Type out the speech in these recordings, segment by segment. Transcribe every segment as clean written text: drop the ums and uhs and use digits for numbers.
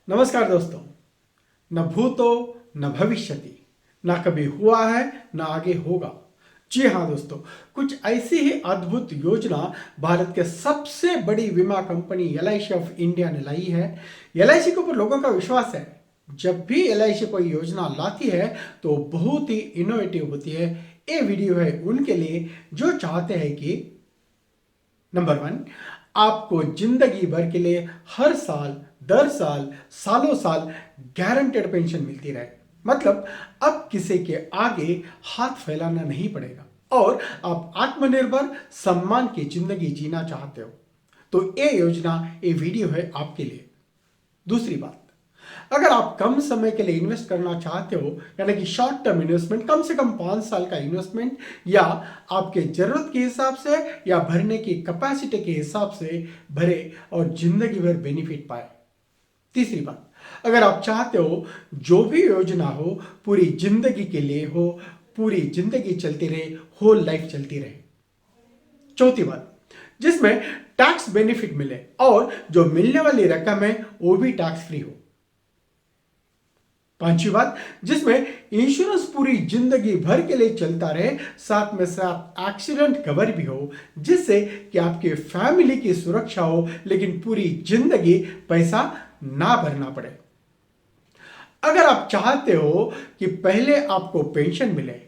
नमस्कार दोस्तों। न भूतो न भविष्यति, ना कभी हुआ है ना आगे होगा। जी हाँ दोस्तों, कुछ ऐसी ही अद्भुत योजना भारत के सबसे बड़ी बीमा कंपनी एलआईसी ऑफ इंडिया ने लाई है। एलआईसी के ऊपर लोगों का विश्वास है। जब भी एलआईसी कोई योजना लाती है तो बहुत ही इनोवेटिव होती है। ये वीडियो है उनके लिए जो चाहते हैं कि नंबर वन, आपको जिंदगी भर के लिए हर साल दर साल सालों साल गारंटेड पेंशन मिलती रहे। मतलब अब किसी के आगे हाथ फैलाना नहीं पड़ेगा और आप आत्मनिर्भर सम्मान की जिंदगी जीना चाहते हो तो ये योजना, ये वीडियो है आपके लिए। दूसरी बात, अगर आप कम समय के लिए इन्वेस्ट करना चाहते हो, यानी कि शॉर्ट टर्म इन्वेस्टमेंट, कम से कम 5 साल का इन्वेस्टमेंट, या आपके जरूरत के हिसाब से या भरने की कैपेसिटी के हिसाब से भरे और जिंदगी भर बेनिफिट पाए। तीसरी बात, अगर आप चाहते हो जो भी योजना हो पूरी जिंदगी के लिए हो, पूरी जिंदगी चलती रहे, होल लाइफ चलती रहे। चौथी बात, जिसमें टैक्स बेनिफिट मिले और जो मिलने वाली रकम है वो भी टैक्स फ्री हो। पांचवी बात, जिसमें इंश्योरेंस पूरी जिंदगी भर के लिए चलता रहे, साथ में साथ एक्सीडेंट कवर भी हो, जिससे कि आपके फैमिली की सुरक्षा हो लेकिन पूरी जिंदगी पैसा ना भरना पड़े। अगर आप चाहते हो कि पहले आपको पेंशन मिले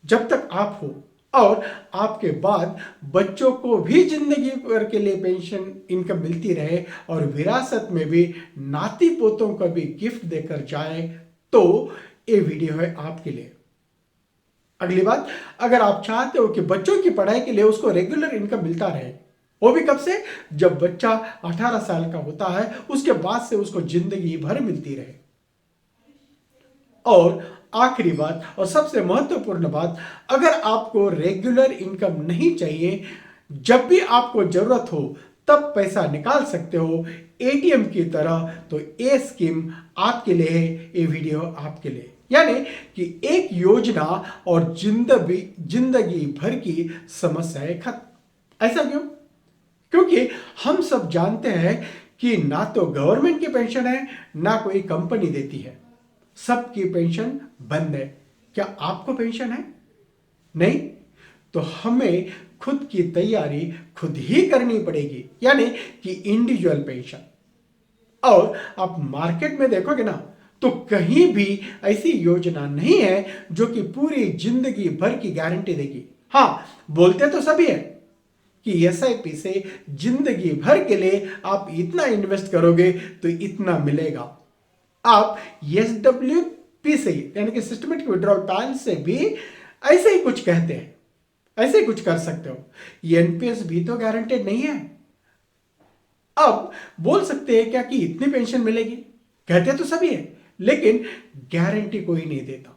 जब तक आप हो और आपके बाद बच्चों को भी जिंदगी भर के लिए पेंशन इनकम मिलती रहे और विरासत में भी नाती पोतों को भी गिफ्ट देकर जाए, तो ये वीडियो है आपके लिए। अगली बात, अगर आप चाहते हो कि बच्चों की पढ़ाई के लिए उसको रेगुलर इनकम मिलता रहे, वो भी कब से, जब बच्चा 18 साल का होता है उसके बाद से उसको जिंदगी भर मिलती रहे। और आखिरी बात और सबसे महत्वपूर्ण बात, अगर आपको रेगुलर इनकम नहीं चाहिए, जब भी आपको जरूरत हो तब पैसा निकाल सकते हो एटीएम की तरह, तो ये स्कीम आपके लिए है, ये वीडियो आपके लिए। यानी कि एक योजना और जिंदगी भर की समस्याएं खत्म। ऐसा क्यों? क्योंकि हम सब जानते हैं कि ना तो गवर्नमेंट की पेंशन है ना कोई कंपनी देती है, सबकी पेंशन बंद है। क्या आपको पेंशन है? नहीं, तो हमें खुद की तैयारी खुद ही करनी पड़ेगी, यानी कि इंडिविजुअल पेंशन। और आप मार्केट में देखोगे ना तो कहीं भी ऐसी योजना नहीं है जो कि पूरी जिंदगी भर की गारंटी देगी। हाँ, बोलते तो सभी है कि एसआईपी से जिंदगी भर के लिए आप इतना इन्वेस्ट करोगे तो इतना मिलेगा। आप एसडब्ल्यूपी से, यानी कि सिस्टमेटिक विड्रॉल प्लान से भी ऐसे ही कुछ कहते हैं, ऐसे ही कुछ कर सकते हो। एनपीएस भी तो गारंटेड नहीं है। अब बोल सकते हैं क्या कि इतनी पेंशन मिलेगी, कहते तो सभी है, लेकिन गारंटी कोई नहीं देता।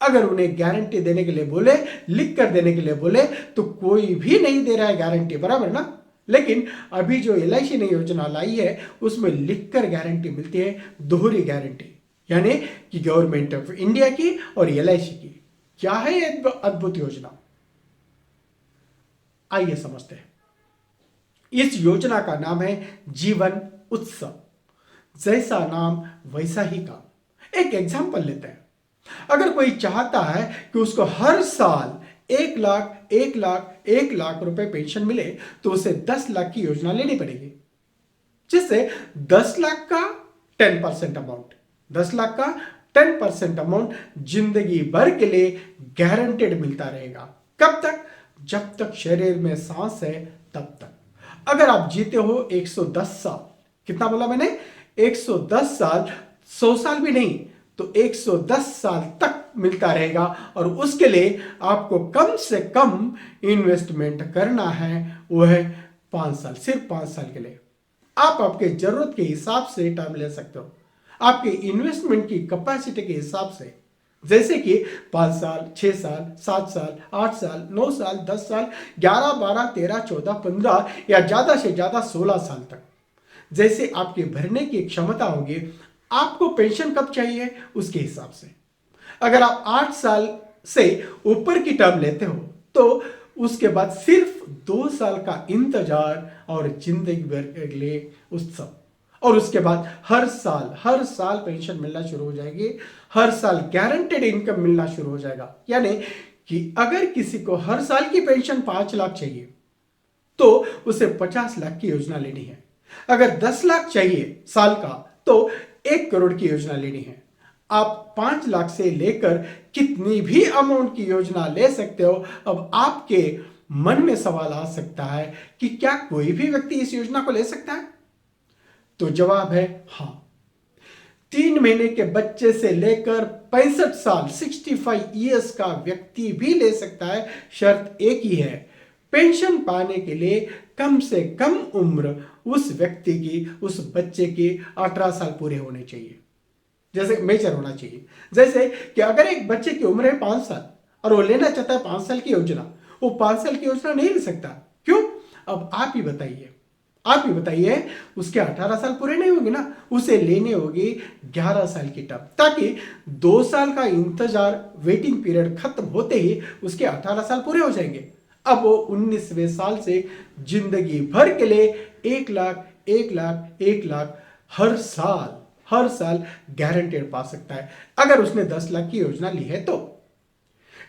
अगर उन्हें गारंटी देने के लिए बोले, लिख कर देने के लिए बोले, तो कोई भी नहीं दे रहा है गारंटी, बराबर ना। लेकिन अभी जो एलआईसी ने योजना लाई है उसमें लिखकर गारंटी मिलती है, दोहरी गारंटी, यानी कि गवर्नमेंट ऑफ इंडिया की और एलआईसी की। क्या है ये अद्भुत योजना? आइए समझते हैं। इस योजना का नाम है जीवन उत्सव। जैसा नाम वैसा ही काम। एक एग्जांपल लेते हैं। अगर कोई चाहता है कि उसको हर साल 1 लाख रुपए पेंशन मिले तो उसे 10 लाख की योजना लेनी पड़ेगी, जिससे 10 लाख का 10% अमाउंट, 10 लाख का 10% अमाउंट जिंदगी भर के लिए गारंटेड मिलता रहेगा। कब तक? जब तक शरीर में सांस है तब तक। अगर आप जीते हो 110 साल, कितना बोला मैंने? 110 साल, 100 साल भी नहीं, तो 110 साल तक मिलता रहेगा। और उसके लिए आपको कम से कम इन्वेस्टमेंट करना है, वो है 5 साल, सिर्फ 5 साल के लिए। आप आपके जरूरत के हिसाब से टर्म ले सकते हो, आपके इन्वेस्टमेंट की कैपेसिटी के हिसाब से, जैसे कि 5 साल, 6 साल, 7 साल, 8 साल, 9 साल, 10 साल, 11, 12, 13, 14, 15 या ज्यादा से ज्यादा 16 साल तक, जैसे आपके भरने की क्षमता होगी। आपको पेंशन कब चाहिए उसके हिसाब से। अगर आप 8 साल से ऊपर की टर्म लेते हो तो उसके बाद सिर्फ 2 साल का इंतजार और जिंदगी भर के लिए उत्सव। और उसके बाद हर साल पेंशन मिलना शुरू हो जाएगी, हर साल गारंटेड इनकम मिलना शुरू हो जाएगा। यानी कि अगर किसी को हर साल की पेंशन 5 लाख चाहिए तो उसे 50 लाख की योजना लेनी है। अगर 10 लाख चाहिए साल का तो 1 करोड़ की योजना लेनी है। आप 5 लाख से लेकर कितनी भी अमाउंट की योजना ले सकते हो। अब आपके मन में सवाल आ सकता है कि क्या कोई भी व्यक्ति इस योजना को ले सकता है? तो जवाब है हाँ। 3 महीने के बच्चे से लेकर 65 साल 65 ईयर्स का व्यक्ति भी ले सकता है। शर्त एक ही है, पेंशन पाने के लिए कम से कम उम्र उस व्यक्ति की, उस बच्चे की 18 साल पूरे होने चाहिए, जैसे मेजर होना चाहिए। जैसे कि अगर एक बच्चे की उम्र है 5 साल और वो लेना चाहता है 5 साल की योजना, वो 5 साल की योजना नहीं ले सकता। क्यों? अब आप ही बताइए, उसके 18 साल पूरे नहीं होंगे ना, उसे लेने होगी 11 साल की टर्म, ताकि 2 साल का इंतजार वेटिंग पीरियड खत्म होते ही उसके 18 साल पूरे हो जाएंगे। अब वो 19वें साल से जिंदगी भर के लिए 1 लाख 1 लाख 1 लाख हर साल गारंटेड पा सकता है, अगर उसने 10 लाख की योजना ली है तो।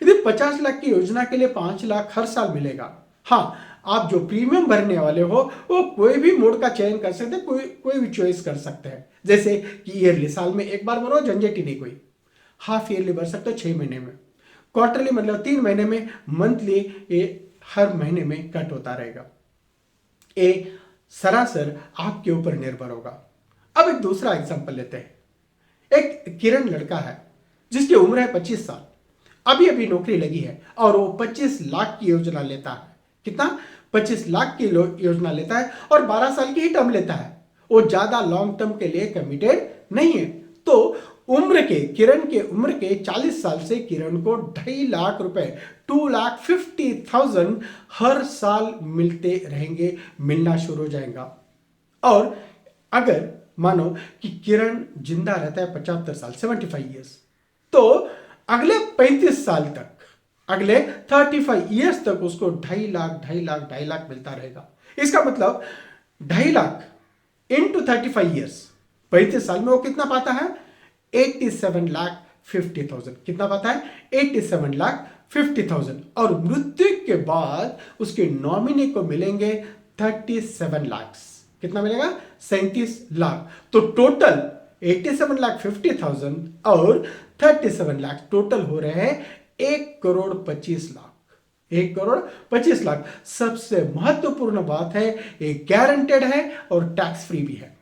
यदि 50 लाख की योजना के लिए 5 लाख हर साल मिलेगा। हाँ, आप जो प्रीमियम भरने वाले हो वो कोई भी मोड का चयन कर सकते हैं, कोई भी चॉइस कर सकते हैं। जैसे कि ईयरली, साल में एक बार भरो, झंझट ही नहीं कोई। हाफ ईयरली भर सकते हो 6 महीने में, क्वार्टरली मतलब 3 महीने में, मंथली ये हर महीने में कट होता रहेगा। ये सरासर आपके ऊपर निर्भर होगा। अब एक दूसरा एग्जांपल लेते हैं। एक किरण लड़का है जिसकी उम्र है 25 साल, अभी अभी नौकरी लगी है और वो 25 लाख की योजना लेता है। कितना? 25 लाख की योजना लेता है और 12 साल की ही टर्म लेता है। वो ज्यादा लॉन्ग टर्म के लिए कमिटेड नहीं है। तो किरण के उम्र के 40 साल से किरण को 2.5 लाख रुपए 2,50,000 हर साल मिलते रहेंगे, मिलना शुरू हो जाएगा। और अगर मानो कि किरण जिंदा रहता है 75 साल 75 ईयर्स, तो अगले 35 साल तक, अगले 35 ईयर्स तक उसको 2.5 लाख मिलता रहेगा। इसका मतलब 2.5 लाख इंटू 35 ईयर्स, 35 साल में वो कितना पाता है? 87,50,000। कितना पाता है? 87,50,000। और मृत्यु के बाद उसके नॉमिनी को मिलेंगे 37 लाख। कितना मिलेगा? 37 लाख। तो टोटल 87,50,000 और 37 लाख टोटल हो रहे हैं 1,25,00,000। 1,25,00,000। सबसे महत्वपूर्ण बात है, ये गारंटेड है और टैक्स फ्री भी है।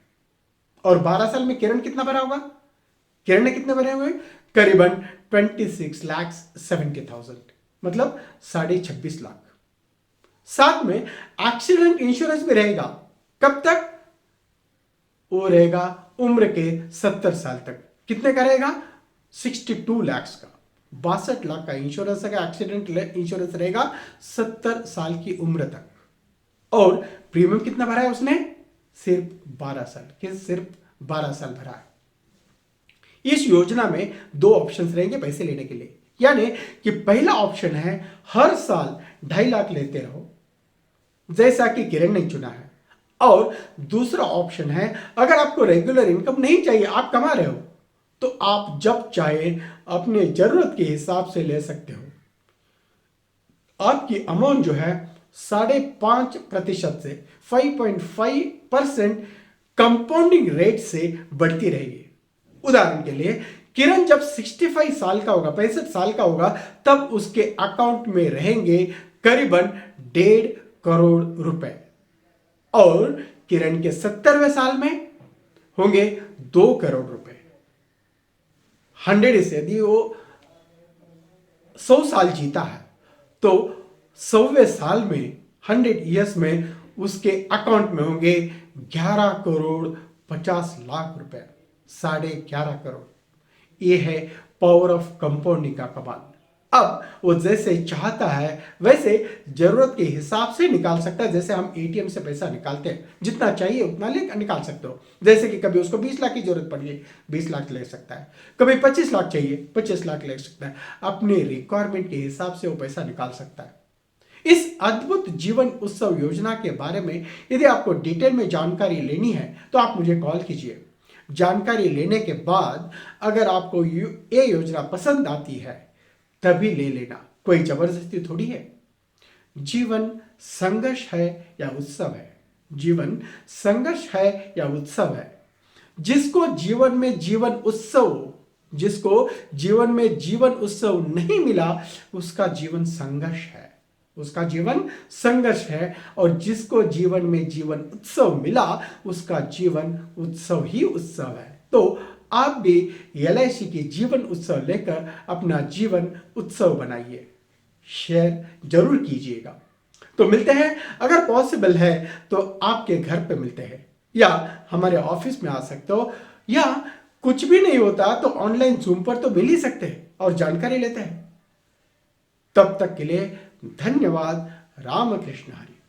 और 12 साल में किरण कितना भरा होगा? किरण ने कितने भरे हुए? करीबन 26,70,000, मतलब 26.5 लाख। साथ में एक्सीडेंट इंश्योरेंस भी रहेगा। कब तक? वो रहेगा उम्र के 70 साल तक। कितने का रहेगा? 62 लाख का। 62 लाख का इंश्योरेंस का एक्सीडेंट इंश्योरेंस रहेगा 70 साल की उम्र तक। और प्रीमियम कितना भरा है उसने? सिर्फ 12 साल। सिर्फ 12 साल भरा है। इस योजना में 2 ऑप्शंस रहेंगे पैसे लेने के लिए। यानी कि पहला ऑप्शन है हर साल 2.5 लाख लेते रहो, जैसा कि किरण ने चुना है। और दूसरा ऑप्शन है, अगर आपको रेगुलर इनकम नहीं चाहिए, आप कमा रहे हो, तो आप जब चाहे अपने जरूरत के हिसाब से ले सकते हो। आपकी अमाउंट जो है 5.5% से 5.5% कंपाउंडिंग रेट से बढ़ती रहेगी। उदाहरण के लिए, किरण जब 65 साल का होगा, 65 साल का होगा, तब उसके अकाउंट में रहेंगे करीबन 1.5 करोड़ रुपए। और किरण के 70वें साल में होंगे 2 करोड़ रुपए। 100 से यदि वो 100 साल जीता है तो 100वें साल में 100 ईयर्स में उसके अकाउंट में होंगे 11 करोड़ 50 लाख रुपए। 11.5 करोड़। ये है पावर ऑफ कंपाउंडिंग का कमाल। अब वो जैसे चाहता है वैसे जरूरत के हिसाब से निकाल सकता है। जैसे हम एटीएम से पैसा निकालते हैं, जितना चाहिए उतना ले निकाल सकते हो। जैसे कि कभी उसको 20 लाख की जरूरत पड़ गई, 20 लाख ले सकता है। कभी 25 लाख चाहिए, 25 लाख ले सकता है। अपने रिक्वायरमेंट के हिसाब से वो पैसा निकाल सकता है। इस अद्भुत जीवन उत्सव योजना के बारे में यदि आपको डिटेल में जानकारी लेनी है तो आप मुझे कॉल कीजिए। जानकारी लेने के बाद अगर आपको ये योजना पसंद आती है तभी ले लेना, कोई जबरदस्ती थोड़ी है। जीवन संघर्ष है या उत्सव है? जीवन संघर्ष है या उत्सव है? जिसको जीवन में जीवन उत्सव नहीं मिला उसका जीवन संघर्ष है, उसका जीवन संघर्ष है। और जिसको जीवन में जीवन उत्सव मिला उसका जीवन उत्सव ही उत्सव है। तो आप भी LIC की जीवन उत्सव लेकर अपना जीवन उत्सव बनाइए, शेयर जरूर कीजिएगा। तो मिलते हैं, अगर पॉसिबल है तो आपके घर पे मिलते हैं या हमारे ऑफिस में आ सकते हो, या कुछ भी नहीं होता तो ऑनलाइन जूम पर तो मिल ही सकते हैं और जानकारी लेते हैं। तब तक के लिए धन्यवाद। रामकृष्ण हरि।